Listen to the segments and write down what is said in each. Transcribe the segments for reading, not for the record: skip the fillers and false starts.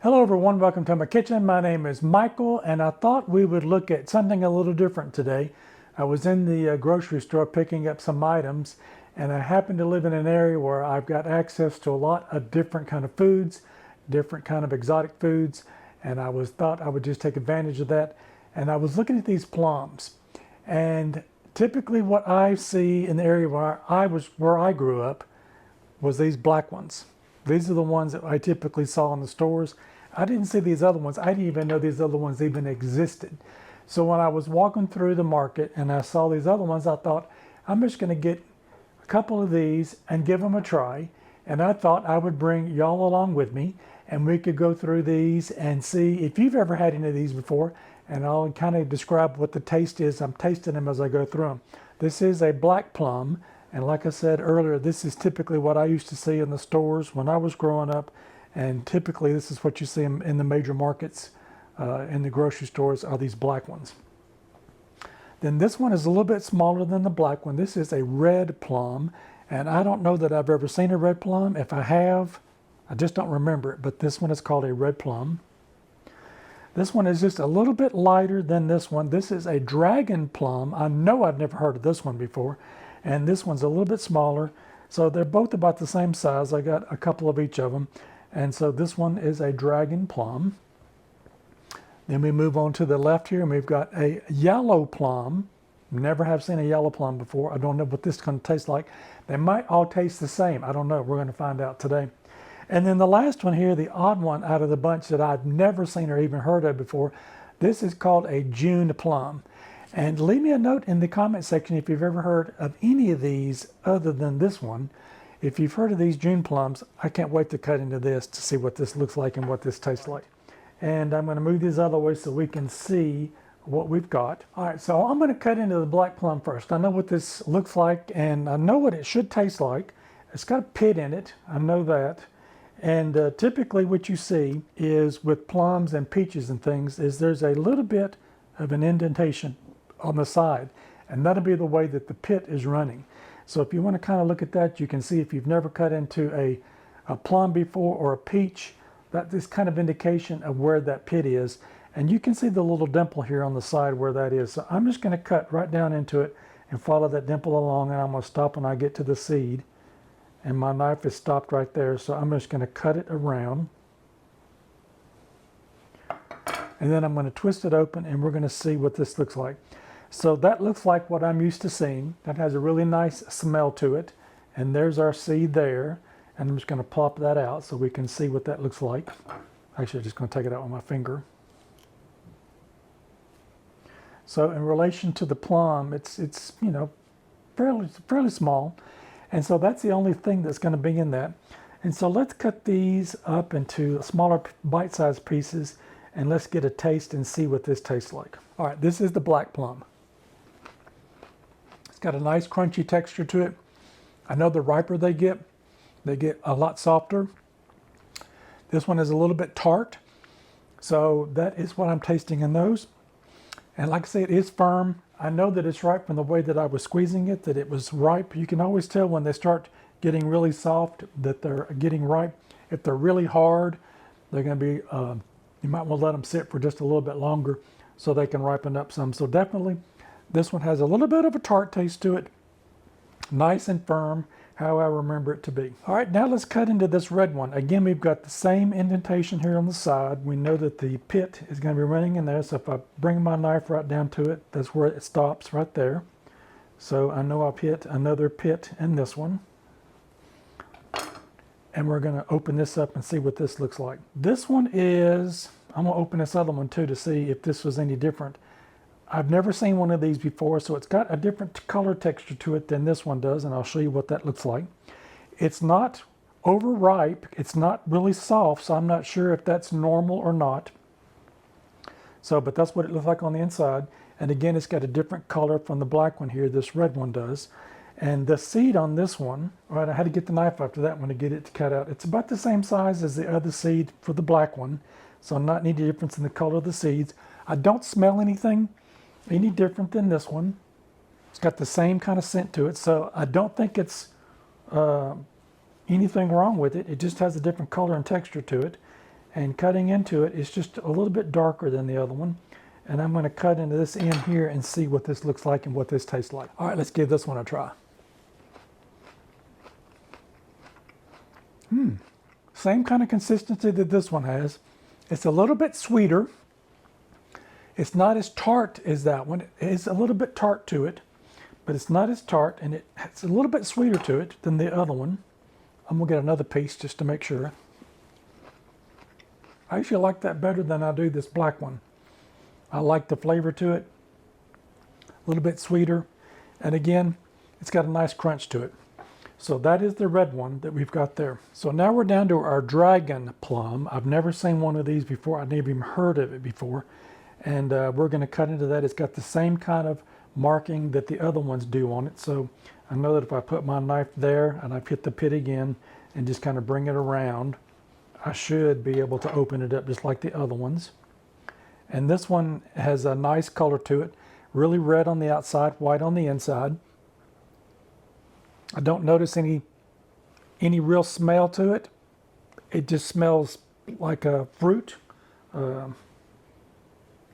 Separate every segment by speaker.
Speaker 1: Hello everyone, welcome to my kitchen. My name is Michael and I thought we would look at something a little different today. I was in the grocery store picking up some items and I happen to live in an area where I've got access to a lot of different kind of foods, different kind of exotic foods, and thought I would just take advantage of that. And I was looking at these plums, and typically what I see in the area where I grew up was these black ones. These are the ones that I typically saw in the stores. I didn't see these other ones. I didn't even know these other ones even existed. So when I was walking through the market and I saw these other ones, I thought, I'm just going to get a couple of these and give them a try. And I thought I would bring y'all along with me and we could go through these and see if you've ever had any of these before. And I'll kind of describe what the taste is. I'm tasting them as I go through them. This is a black plum. And like I said earlier, this is typically what I used to see in the stores when I was growing up. And typically this is what you see in the major markets, in the grocery stores, are these black ones. Then this one is a little bit smaller than the black one. This is a red plum. And I don't know that I've ever seen a red plum. If I have, I just don't remember it. But this one is called a red plum. This one is just a little bit lighter than this one. This is a dragon plum. I know I've never heard of this one before. And this one's a little bit smaller. So they're both about the same size. I got a couple of each of them. And so this one is a dragon plum. Then we move on to the left here and we've got a yellow plum. Never have seen a yellow plum before. I don't know what this is going to taste like. They might all taste the same. I don't know. We're going to find out today. And then the last one here, the odd one out of the bunch that I've never seen or even heard of before, this is called a June plum. And leave me a note in the comment section if you've ever heard of any of these other than this one. If you've heard of these June plums, I can't wait to cut into this to see what this looks like and what this tastes like. And I'm going to move these other way so we can see what we've got. All right, so I'm going to cut into the black plum first. I know what this looks like and I know what it should taste like. It's got a pit in it, I know that. And typically what you see is with plums and peaches and things is there's a little bit of an indentation on the side, and that'll be the way that the pit is running. So if you want to kind of look at that, you can see if you've never cut into a plum before or a peach, that is kind of indication of where that pit is. And you can see the little dimple here on the side where that is. So I'm just going to cut right down into it and follow that dimple along, and I'm going to stop when I get to the seed. And my knife is stopped right there, so I'm just going to cut it around. And then I'm going to twist it open and we're going to see what this looks like. So that looks like what I'm used to seeing. That has a really nice smell to it. And there's our seed there. And I'm just going to plop that out so we can see what that looks like. Actually, I'm just going to take it out with my finger. So in relation to the plum, it's you know, fairly small. And so that's the only thing that's going to be in that. And so let's cut these up into smaller bite-sized pieces and let's get a taste and see what this tastes like. All right, this is the black plum. It's got a nice crunchy texture to it. I know the riper they get a lot softer. This one is a little bit tart. So that is what I'm tasting in those. And like I say, it is firm. I know that it's ripe from the way that I was squeezing it, that it was ripe. You can always tell when they start getting really soft that they're getting ripe. If they're really hard, they're going to be, you might want to let them sit for just a little bit longer so they can ripen up some. So definitely, this one has a little bit of a tart taste to it. Nice and firm, how I remember it to be. All right, now let's cut into this red one. Again, we've got the same indentation here on the side. We know that the pit is going to be running in there. So if I bring my knife right down to it, that's where it stops right there. So I know I've hit another pit in this one. And we're going to open this up and see what this looks like. This one is, I'm going to open this other one too to see if this was any different. I've never seen one of these before, so it's got a different color texture to it than this one does, and I'll show you what that looks like. It's not overripe, it's not really soft, so I'm not sure if that's normal or not. So, but that's what it looks like on the inside. And again, it's got a different color from the black one here, this red one does. And the seed on this one, right, I had to get the knife after that one to get it to cut out. It's about the same size as the other seed for the black one, so not any difference in the color of the seeds. I don't smell anything any different than this one. It's got the same kind of scent to it, so I don't think it's anything wrong with it. It just has a different color and texture to it. and cutting into it is just a little bit darker than the other one. And I'm going to cut into this end here and see what this looks like and what this tastes like. All right, let's give this one a try. Same kind of consistency that this one has. It's a little bit sweeter. It's not as tart as that one. It's a little bit tart to it, but it's not as tart, and it's a little bit sweeter to it than the other one. I'm gonna get another piece just to make sure. I actually like that better than I do this black one. I like the flavor to it, a little bit sweeter, and again, it's got a nice crunch to it. So that is the red one that we've got there. So now we're down to our dragon plum. I've never seen one of these before. I've never even heard of it before. And we're going to cut into that. It's got the same kind of marking that the other ones do on it. So I know that if I put my knife there and I've hit the pit again and just kind of bring it around, I should be able to open it up just like the other ones. And this one has a nice color to it. Really red on the outside, white on the inside. I don't notice any real smell to it. It just smells like a fruit.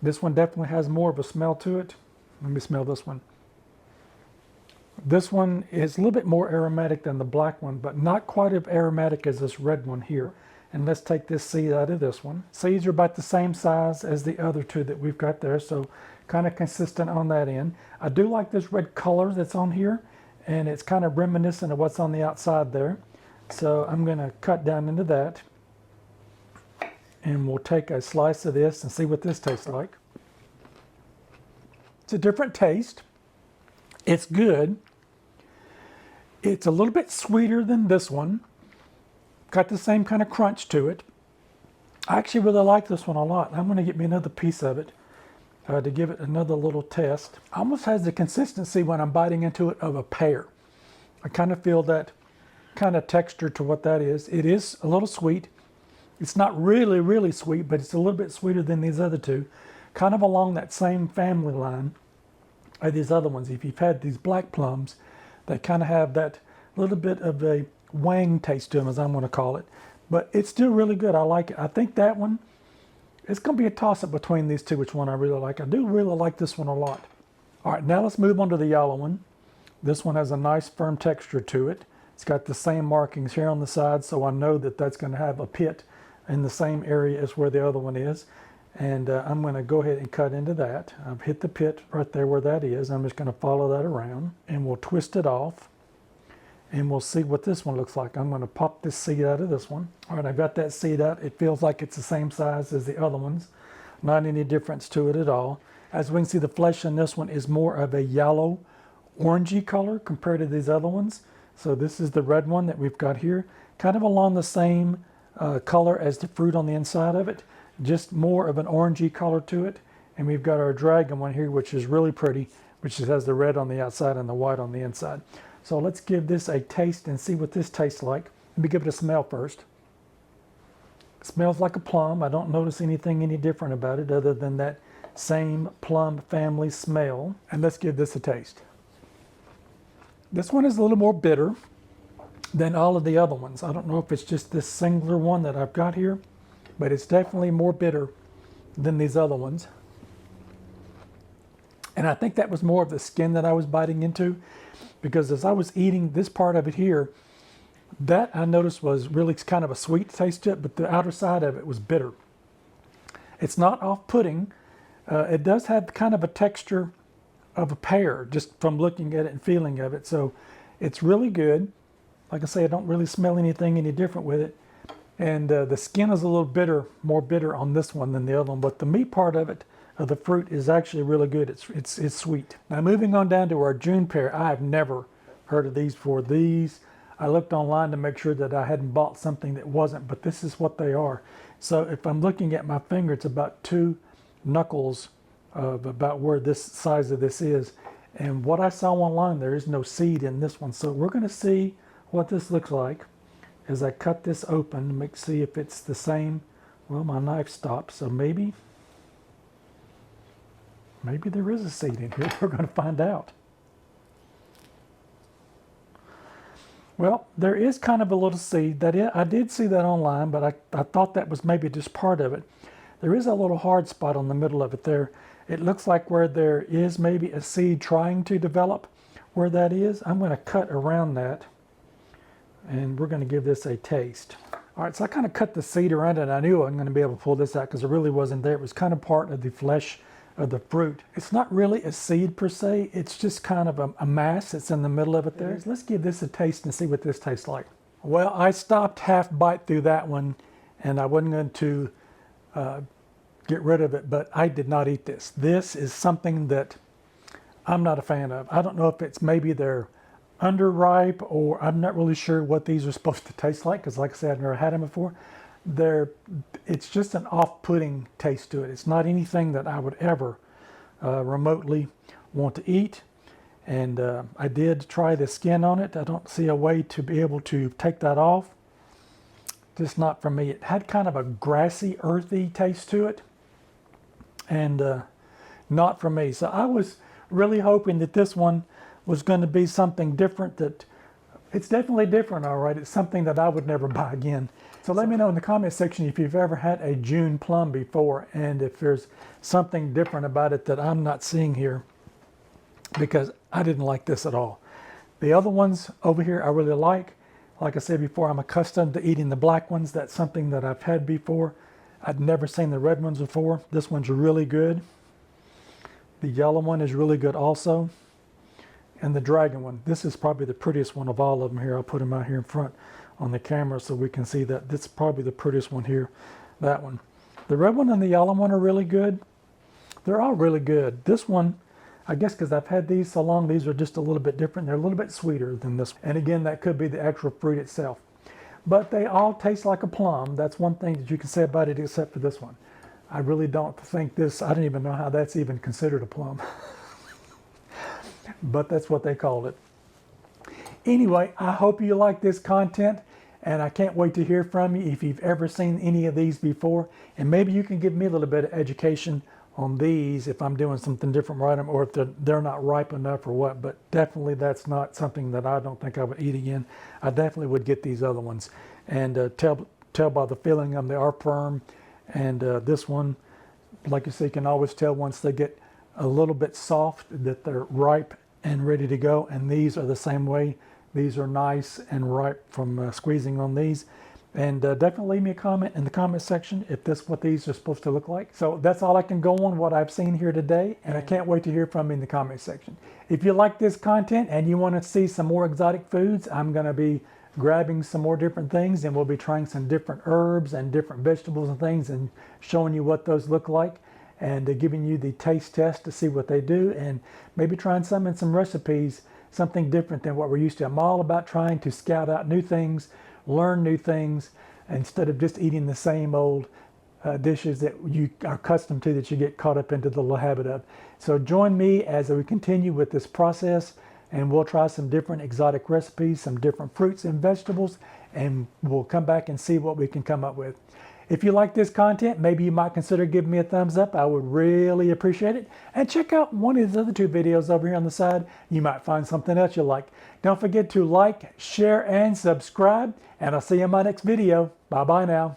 Speaker 1: This one definitely has more of a smell to it. Let me smell this one. This one is a little bit more aromatic than the black one, but not quite as aromatic as this red one here. And let's take this seed out of this one. Seeds are about the same size as the other two that we've got there, so kind of consistent on that end. I do like this red color that's on here, and it's kind of reminiscent of what's on the outside there. So I'm going to cut down into that, and we'll take a slice of this and see what this tastes like. It's a different taste. It's good. It's a little bit sweeter than this one. Got the same kind of crunch to it. I actually really like this one a lot. I'm going to get me another piece of it to give it another little test. Almost has the consistency when I'm biting into it of a pear. I kind of feel that kind of texture to what that is. It is a little sweet. It's not really, really sweet, but it's a little bit sweeter than these other two. Kind of along that same family line of these other ones. If you've had these black plums, they kind of have that little bit of a wang taste to them, as I'm going to call it. But it's still really good. I like it. I think that one, it's going to be a toss-up between these two, which one I really like. I do really like this one a lot. All right, now let's move on to the yellow one. This one has a nice firm texture to it. It's got the same markings here on the side, so I know that that's going to have a pit in the same area as where the other one is. And I'm going to go ahead and cut into that. I've hit the pit right there where that is. I'm just going to follow that around, and we'll twist it off. And we'll see what this one looks like. I'm going to pop this seed out of this one. All right, I've got that seed out. It feels like it's the same size as the other ones. Not any difference to it at all. As we can see, the flesh in this one is more of a yellow, orangey color compared to these other ones. So this is the red one that we've got here. Kind of along the same color as the fruit on the inside of it. Just more of an orangey color to it. And we've got our dragon one here, which is really pretty, which has the red on the outside and the white on the inside. So let's give this a taste and see what this tastes like. Let me give it a smell first. It smells like a plum. I don't notice anything any different about it other than that same plum family smell. And let's give this a taste. This one is a little more bitter than all of the other ones. I don't know if it's just this singular one that I've got here, but it's definitely more bitter than these other ones. And I think that was more of the skin that I was biting into, because as I was eating this part of it here, that I noticed was really kind of a sweet taste to it, but the outer side of it was bitter. It's not off-putting. It does have kind of a texture of a pear, just from looking at it and feeling of it. So it's really good. Like I say, I don't really smell anything any different with it. And the skin is a little bitter, more bitter on this one than the other one, but the meat part of it, the fruit, is actually really good. It's sweet. Now moving on down to our June pear. I have never heard of these before. These, I looked online to make sure that I hadn't bought something that wasn't, but this is what they are. So if I'm looking at my finger, it's about 2 knuckles of about where this size of this is. And what I saw online, there is no seed in this one. So we're going to see what this looks like as I cut this open to see if it's the same. Well, my knife stopped, so maybe there is a seed in here. We're going to find out. Well, there is kind of a little seed. I did see that online, but I thought that was maybe just part of it. There is a little hard spot on the middle of it there. It looks like where there is maybe a seed trying to develop. Where that is, I'm going to cut around that, and we're going to give this a taste. All right, so I kind of cut the seed around it, and I knew I wasn't going to be able to pull this out because it really wasn't there. It was kind of part of the flesh of the fruit. It's not really a seed per se, it's just kind of a mass that's in the middle of it there. Let's give this a taste and see what this tastes like. Well, I stopped half bite through that one, and I wasn't going to get rid of it, but I did not eat this. This is something that I'm not a fan of. I don't know if it's maybe they're underripe, or I'm not really sure what these are supposed to taste like, because like I said, I've never had them before. It's just an off-putting taste to it. It's not anything that I would ever remotely want to eat. And I did try the skin on it. I don't see a way to be able to take that off. Just not for me. It had kind of a grassy, earthy taste to it, and not for me. So I was really hoping that this one was going to be something different. That it's definitely different, all right. It's something that I would never buy again. So let me know in the comment section if you've ever had a June plum before, and if there's something different about it that I'm not seeing here, because I didn't like this at all. The other ones over here I really like. Like I said before, I'm accustomed to eating the black ones. That's something that I've had before. I'd never seen the red ones before. This one's really good. The yellow one is really good also. And the dragon one. This is probably the prettiest one of all of them here. I'll put them out here in front on the camera so we can see that. This is probably the prettiest one here. That one. The red one and the yellow one are really good. They're all really good. This one, I guess because I've had these so long, these are just a little bit different. They're a little bit sweeter than this. And again, that could be the actual fruit itself. But they all taste like a plum. That's one thing that you can say about it, except for this one. I really don't think this, I don't even know how that's even considered a plum. But that's what they called it. Anyway, I hope you like this content, and I can't wait to hear from you if you've ever seen any of these before. And maybe you can give me a little bit of education on these if I'm doing something different right, or if they're not ripe enough or what. But definitely that's not something that I don't think I would eat again. I definitely would get these other ones, and tell by the feeling them they are firm. And this one, like you say, you can always tell once they get a little bit soft that they're ripe and ready to go. And these are the same way. These are nice and ripe from squeezing on these. And definitely leave me a comment in the comment section if this is what these are supposed to look like. So that's all I can go on what I've seen here today, and I can't wait to hear from you in the comment section. If you like this content and you want to see some more exotic foods, I'm going to be grabbing some more different things, and we'll be trying some different herbs and different vegetables and things, and showing you what those look like, and giving you the taste test to see what they do, and maybe trying some in some recipes, something different than what we're used to. I'm all about trying to scout out new things, learn new things, instead of just eating the same old dishes that you are accustomed to, that you get caught up into the little habit of. So join me as we continue with this process, and we'll try some different exotic recipes, some different fruits and vegetables, and we'll come back and see what we can come up with. If you like this content, maybe you might consider giving me a thumbs up. I would really appreciate it. And check out one of the other two videos over here on the side. You might find something else you like. Don't forget to like, share, and subscribe. And I'll see you in my next video. Bye-bye now.